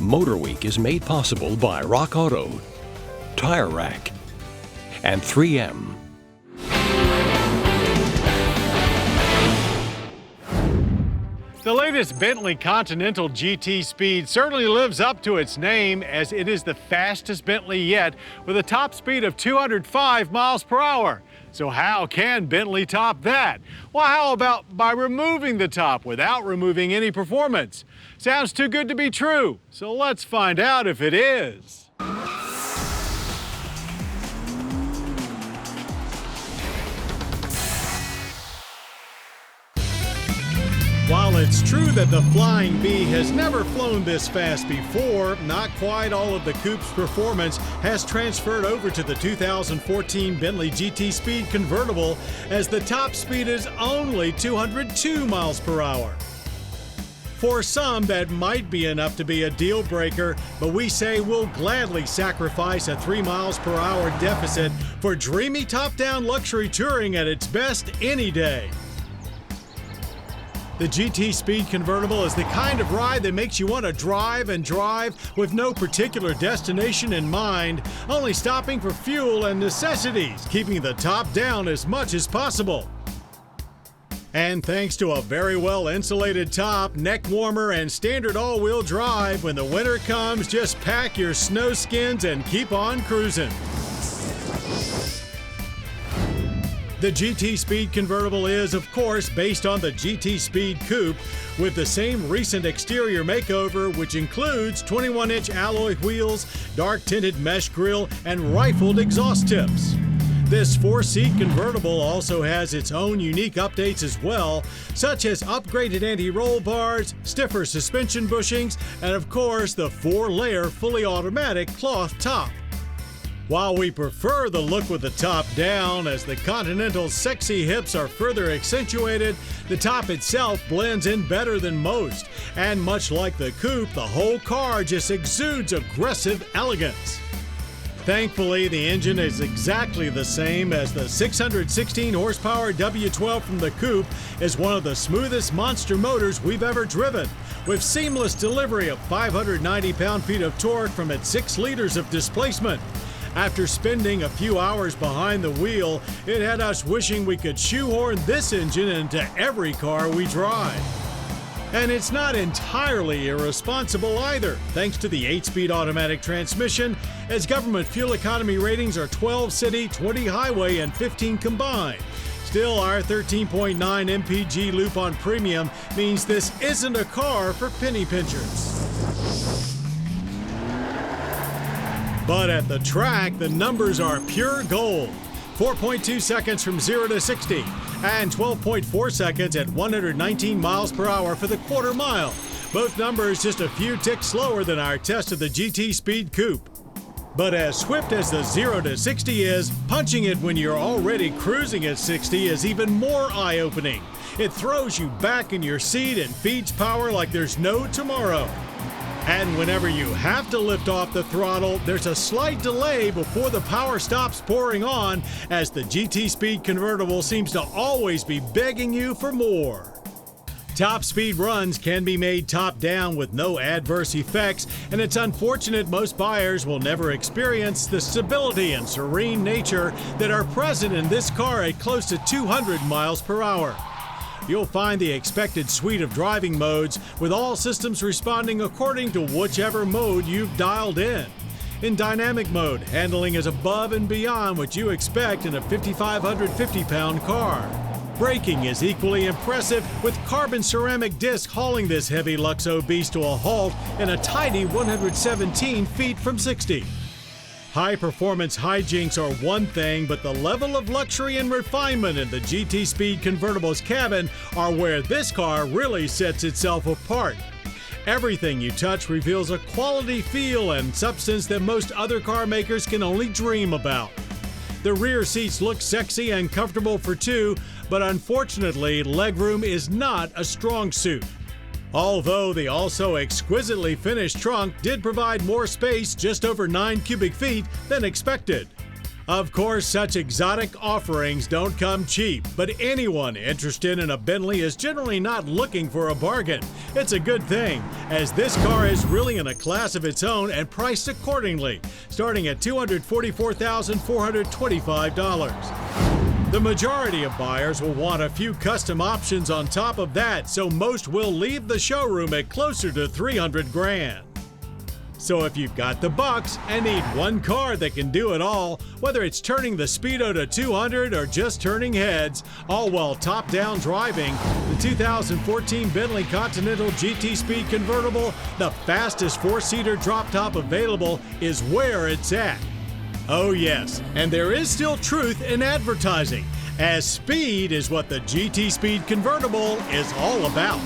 MotorWeek is made possible by Rock Auto, Tire Rack, and 3M. The latest Bentley Continental GT Speed certainly lives up to its name, as it is the fastest Bentley yet, with a top speed of 205 miles per hour. So how can Bentley top that? Well, how about by removing the top without removing any performance? Sounds too good to be true, so let's find out if it is. While it's true that the Flying Bee has never flown this fast before, not quite all of the coupe's performance has transferred over to the 2014 Bentley GT Speed Convertible, as the top speed is only 202 miles per hour. For some, that might be enough to be a deal breaker, but we say we'll gladly sacrifice a 3 miles per hour deficit for dreamy top-down luxury touring at its best any day. The GT Speed Convertible is the kind of ride that makes you want to drive and drive with no particular destination in mind, only stopping for fuel and necessities, keeping the top down as much as possible. And thanks to a very well insulated top, neck warmer, and standard all-wheel drive, when the winter comes, just pack your snow skins and keep on cruising. The GT Speed Convertible is, of course, based on the GT Speed Coupe, with the same recent exterior makeover, which includes 21-inch alloy wheels, dark tinted mesh grille, and rifled exhaust tips. This 4-seat convertible also has its own unique updates as well, such as upgraded anti-roll bars, stiffer suspension bushings, and of course the 4-layer fully automatic cloth top. While we prefer the look with the top down, as the Continental's sexy hips are further accentuated, the top itself blends in better than most. And much like the coupe, the whole car just exudes aggressive elegance. Thankfully, the engine is exactly the same, as the 616 horsepower W12 from the coupe is one of the smoothest monster motors we've ever driven, with seamless delivery of 590 pound-feet of torque from its 6 liters of displacement. After spending a few hours behind the wheel, it had us wishing we could shoehorn this engine into every car we drive. And it's not entirely irresponsible either, thanks to the 8-speed automatic transmission, as government fuel economy ratings are 12 city, 20 highway, and 15 combined. Still, our 13.9 mpg loop-on premium means this isn't a car for penny pinchers. But at the track, the numbers are pure gold. 4.2 seconds from 0 to 60, and 12.4 seconds at 119 miles per hour for the quarter mile. Both numbers just a few ticks slower than our test of the GT Speed Coupe. But as swift as the 0 to 60 is, punching it when you're already cruising at 60 is even more eye-opening. It throws you back in your seat and feeds power like there's no tomorrow. And whenever you have to lift off the throttle, there's a slight delay before the power stops pouring on, as the GT Speed Convertible seems to always be begging you for more. Top speed runs can be made top down with no adverse effects, and it's unfortunate most buyers will never experience the stability and serene nature that are present in this car at close to 200 miles per hour. You'll find the expected suite of driving modes, with all systems responding according to whichever mode you've dialed in. In dynamic mode, handling is above and beyond what you expect in a 5,550-pound car. Braking is equally impressive, with carbon ceramic disc hauling this heavy Luxo beast to a halt in a tidy 117 feet from 60. High-performance hijinks are one thing, but the level of luxury and refinement in the GT Speed Convertible's cabin are where this car really sets itself apart. Everything you touch reveals a quality feel and substance that most other car makers can only dream about. The rear seats look sexy and comfortable for two, but unfortunately, legroom is not a strong suit. Although the also exquisitely finished trunk did provide more space, just over 9 cubic feet, than expected. Of course, such exotic offerings don't come cheap, but anyone interested in a Bentley is generally not looking for a bargain. It's a good thing, as this car is really in a class of its own and priced accordingly, starting at $244,425. The majority of buyers will want a few custom options on top of that, so most will leave the showroom at closer to $300,000. So if you've got the bucks and need one car that can do it all, whether it's turning the Speedo to 200 or just turning heads, all while top-down driving, the 2014 Bentley Continental GT Speed Convertible, the fastest four-seater drop-top available, is where it's at. Oh yes, and there is still truth in advertising, as speed is what the GT Speed Convertible is all about.